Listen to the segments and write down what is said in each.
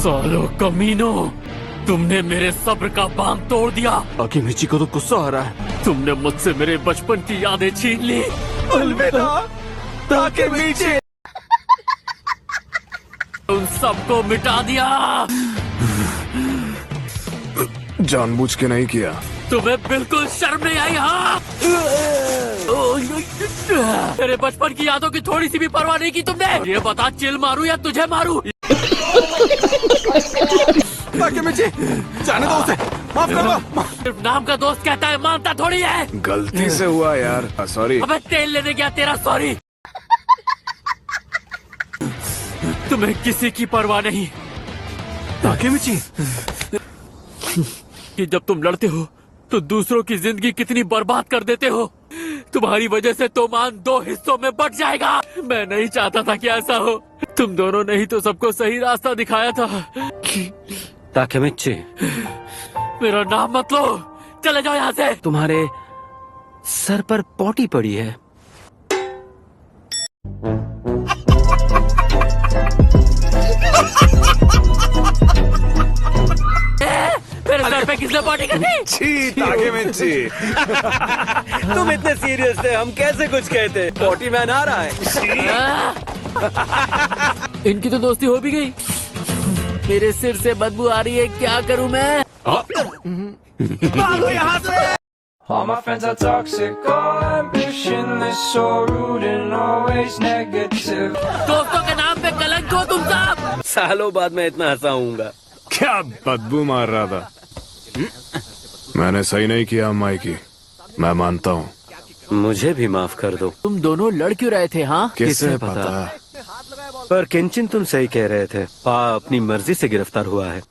सालो कमीनो, तुमने मेरे सब्र का बांध तोड़ दिया। ताकेमिची को तो गुस्सा आ रहा है। तुमने मुझसे मेरे बचपन की यादें छीन ली। अलविदा ताकेमिची। उन सबको मिटा दिया। जानबूझ के नहीं किया। तुम्हें बिल्कुल शर्म नहीं आई? हाँ, मेरे बचपन की यादों की थोड़ी सी भी परवाह नहीं की तुमने। ये बता, चिल मारूं या तुझे मारूं? ताकेमिची, जाने दो उसे, माफ कर दो। सिर्फ नाम का दोस्त कहता है, मानता थोड़ी है। गलती से हुआ यार, सॉरी। अबे तेल लेने गया, तेरा सॉरी। तुम्हें किसी की परवाह नहीं। ताकेमिची, कि जब तुम लड़ते हो तो दूसरों की जिंदगी कितनी बर्बाद कर देते हो। तुम्हारी वजह से तोमान 2 हिस्सों में बट जाएगा। मैं नहीं चाहता था कि ऐसा हो। तुम दोनों ने ही तो सबको सही रास्ता दिखाया था। ताकेमिची, मेरा नाम मत लो, चले जाओ यहाँ से। तुम्हारे सर पर पोटी पड़ी है। मेरे सर पे किसने पार्टी कर दी? छी ताकेमिची। तुम इतने सीरियस थे, हम कैसे कुछ कहते। पोटी मैन आ रहा है। इनकी तो दोस्ती हो भी गई। मेरे सिर से बदबू आ रही है, क्या करूं मैं? भागो यहाँ से। All my friends are toxic, all ambitionless, so rude and always negative. दोस्तों के नाम पे कलंक हो तुम सब। सालों बाद मैं इतना हंसाऊंगा। क्या बदबू मार रहा था। मैंने सही नहीं किया माइकी, मैं मानता हूँ। मुझे भी माफ कर दो। तुम दोनों लड़ क्यों रहे थे? हाँ, किससे पता? पर केंचिन, तुम सही कह रहे थे। पा अपनी मर्जी से गिरफ्तार हुआ है।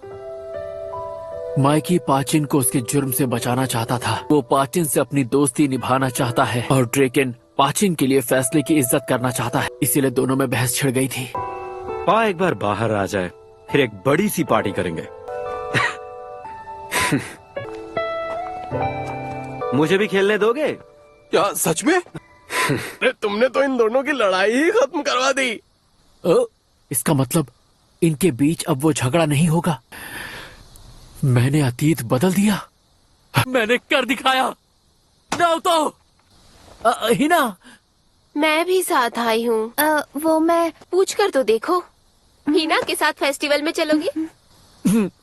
माइकी पाचिन को उसके जुर्म से बचाना चाहता था। वो पाचिन से अपनी दोस्ती निभाना चाहता है और ड्रेकन पाचिन के लिए फैसले की इज्जत करना चाहता है। इसीलिए दोनों में बहस छिड़ गई थी। पा एक बार बाहर आ जाए, फिर एक बड़ी सी पार्टी करेंगे। मुझे भी खेलने दोगे? क्या सच में? तुमने तो इन दोनों की लड़ाई ही खत्म करवा दी। इसका मतलब इनके बीच अब वो झगड़ा नहीं होगा। मैंने अतीत बदल दिया, मैंने कर दिखाया। तो हिना, मैं भी साथ आई हूँ। वो मैं पूछ कर तो देखो। हिना के साथ फेस्टिवल में चलोगी?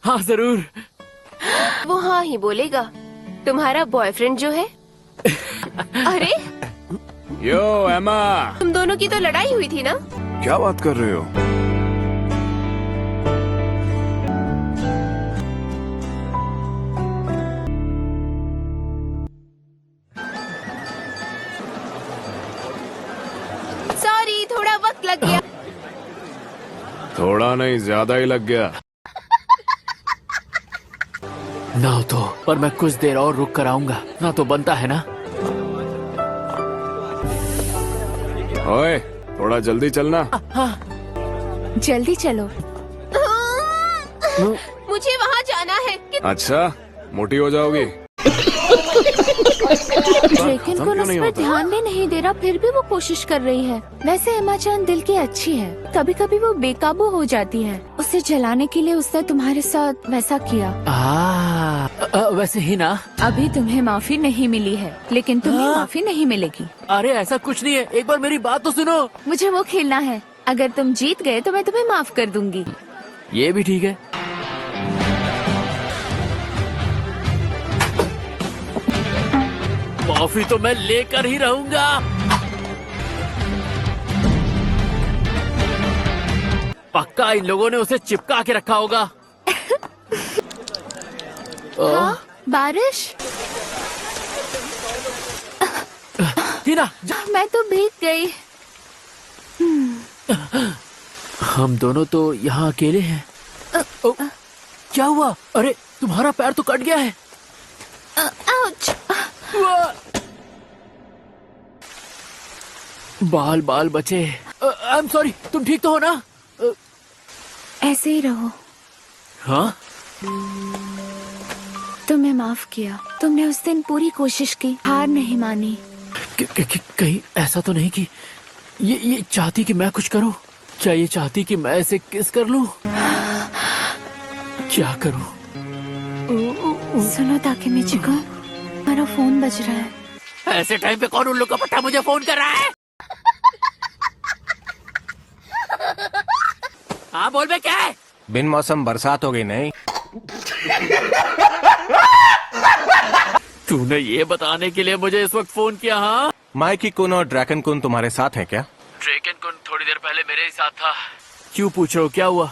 हाँ जरूर। वो हाँ ही बोलेगा। तुम्हारा बॉयफ्रेंड जो है। अरे यो एमा, तुम दोनों की तो लड़ाई हुई थी ना? क्या बात कर रहे हो? सॉरी, थोड़ा वक्त लग गया। थोड़ा नहीं, ज्यादा ही लग गया। ना तो, पर मैं कुछ देर और रुक कर आऊंगा। ना तो बनता है ना। ओए, थोड़ा जल्दी चलना। जल्दी चलो। मुझे वहाँ जाना है। अच्छा, मोटी हो जाओगी। ड्रेकन को उस पर ध्यान भी नहीं दे रहा, फिर भी वो कोशिश कर रही है। वैसे एमा-चान दिल की अच्छी है, कभी कभी वो बेकाबू हो जाती है। उसे जलाने के लिए उसने तुम्हारे साथ वैसा किया। वैसे ही ना। अभी तुम्हें माफी नहीं मिली है, लेकिन तुम्हें माफी नहीं मिलेगी। अरे ऐसा कुछ नहीं है, एक बार मेरी बात तो सुनो। मुझे वो खेलना है। अगर तुम जीत गए तो मैं तुम्हें माफ कर दूंगी। ये भी ठीक है। माफी तो मैं लेकर ही रहूंगा। पक्का इन लोगों ने उसे चिपका के रखा होगा। हाँ, बारिश। हिना, मैं तो भीग गई। हम दोनों तो यहाँ अकेले हैं। क्या हुआ? अरे तुम्हारा पैर तो कट गया है। आउच। बाल बाल बचे। आई एम सॉरी, तुम ठीक तो हो ना? ऐसे ही रहो। हाँ, तुम्हें माफ किया। तुमने उस दिन पूरी कोशिश की, हार नहीं मानी। कहीं ऐसा तो नहीं कि ये चाहती कि मैं कुछ करूं? क्या ये चाहती कि मैं इसे किस कर लूं? क्या करूं? सुनो ताकि मिचिको, हमारा फोन बज रहा है। ऐसे टाइम पे कौन उल्लू का पट्टा मुझे फोन कर रहा है? हाँ बोल बे, क्या है? बिन मौसम बरसात हो गई नहीं। तूने ये बताने के लिए मुझे इस वक्त फोन किया? हाँ, माइकी कुन और ड्रैकन कुन तुम्हारे साथ हैं क्या? ड्रैकन कुन थोड़ी देर पहले मेरे ही साथ था। क्यों पूछ रहे हो, क्या हुआ?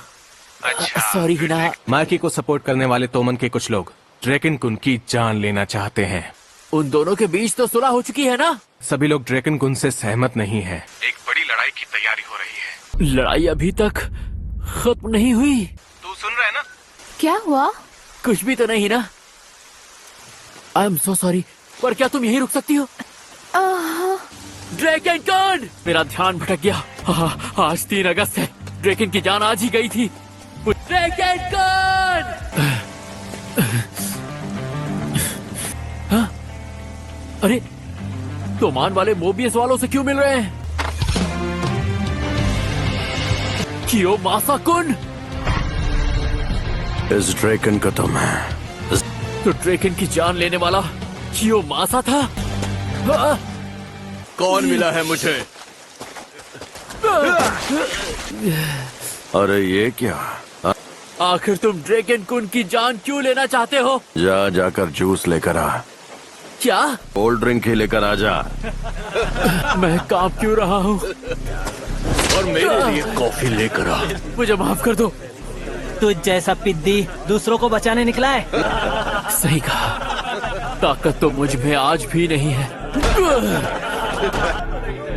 सॉरी हिना। माइकी को सपोर्ट करने वाले तोमन के कुछ लोग ड्रैकन कुन की जान लेना चाहते हैं। उन दोनों के बीच तो सुलह हो चुकी है ना? सभी लोग ड्रैकन कुन से सहमत नहीं हैं। एक बड़ी लड़ाई की तैयारी हो रही है। लड़ाई अभी तक खत्म नहीं हुई। तू सुन रहा है ना? क्या हुआ? कुछ भी तो नहीं ना? आई एम सो सॉरी, पर क्या तुम यहीं रुक सकती हो? ड्रैकन कुन! मेरा ध्यान भटक गया। आज 3 अगस्त है। ड्रैकन की जान आज ही गई थी। ड्रैकन कुन! हाँ? अरे, तोमान वाले मोबियस वालों से क्यों मिल रहे हैं? कियोमासा कुन! इस ड्रैकन का तुम है। तो ड्रैकन की जान लेने वाला कियोमासा था? हाँ? कौन मिला है मुझे? अरे ये क्या? आखिर तुम ड्रैकन कुन की जान क्यों लेना चाहते हो? जाकर जूस लेकर आ। क्या? कोल्ड ड्रिंक ही लेकर आ जा। मैं कांप क्यों रहा हूँ? और मेरे लिए कॉफी लेकर आ। मुझे माफ कर दो। तुझ जैसा पिद्दी दूसरों को बचाने निकला है। सही कहा, ताकत तो मुझ में आज भी नहीं है,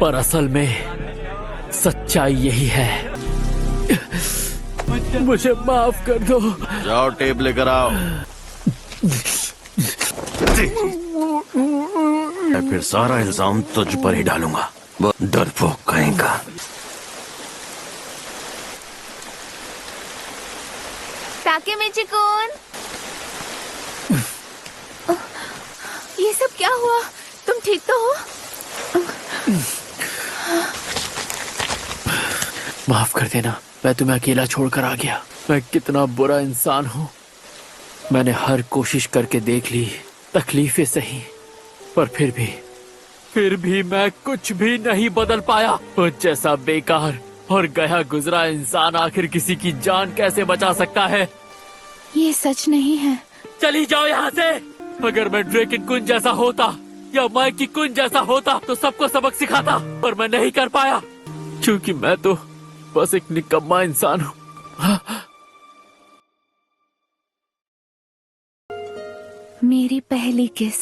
पर असल में सच्चाई यही है। मुझे माफ कर दो। जाओ टेप लेकर आओ। मैं फिर सारा इल्जाम तुझ पर ही डालूंगा, वो डरपोक कहेगा। ताकि मिचिकुन, ये सब क्या हुआ? तुम ठीक तो हो? माफ कर देना, मैं तुम्हें अकेला छोड़कर आ गया। मैं कितना बुरा इंसान हूँ। मैंने हर कोशिश करके देख ली, तकलीफें सही, पर फिर भी मैं कुछ भी नहीं बदल पाया। मुझ जैसा बेकार और गया गुजरा इंसान आखिर किसी की जान कैसे बचा सकता है? ये सच नहीं है। चली जाओ यहाँ से। अगर मैं ड्रैकन कुन जैसा होता या माइकी कुन जैसा होता तो सबको सबक सिखाता, पर मैं नहीं कर पाया क्योंकि मैं तो बस एक निकम्मा इंसान हूँ। मेरी पहली किस,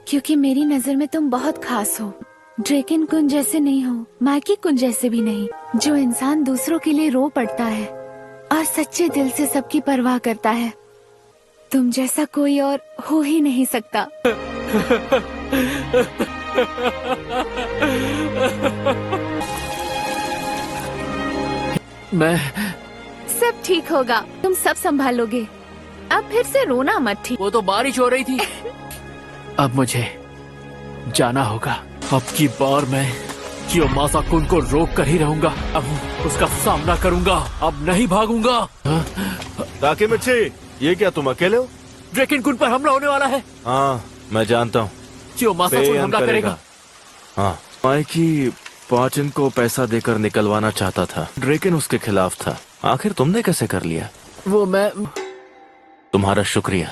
क्योंकि मेरी नजर में तुम बहुत खास हो। ड्रैकन कुन जैसे नहीं हो, माइकी कुन जैसे भी नहीं, जो इंसान दूसरों के लिए रो पड़ता है और सच्चे दिल से सबकी परवाह करता है। तुम जैसा कोई और हो ही नहीं सकता। मैं सब ठीक होगा, तुम सब संभालोगे। अब फिर से रोना मत, ठीक? वो तो बारिश हो रही थी। अब मुझे जाना होगा। अब की बार मैं कियोमासा कुन को रोक कर ही रहूंगा। अब उसका सामना करूंगा, अब नहीं भागूंगा। ताकि मिर्ची, ये क्या तुम अकेले हो? ड्रैकन कुन पर हमला होने वाला है। हाँ मैं जानता हूँ। कियोमासा कुन हमला करेगा। हाँ, माइकी पाचन को पैसा देकर निकलवाना चाहता था, ड्रैकन उसके खिलाफ था। आखिर तुमने कैसे कर लिया? वो मैं तुम्हारा शुक्रिया।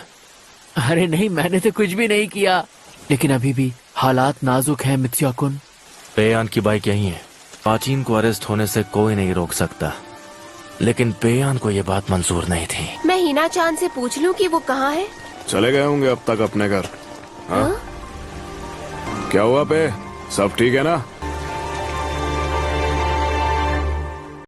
अरे नहीं, मैंने तो कुछ भी नहीं किया, लेकिन अभी भी हालात नाजुक हैं मित्या कुन। पेयान की बाइक यही है। पाचीन को अरेस्ट होने से कोई नहीं रोक सकता, लेकिन पेयान को ये बात मंजूर नहीं थी। मैं हिना चान से पूछ लूं कि वो कहाँ है? चले गए होंगे अब तक अपने घर। हाँ? क्या हुआ पे? सब ठीक है ना?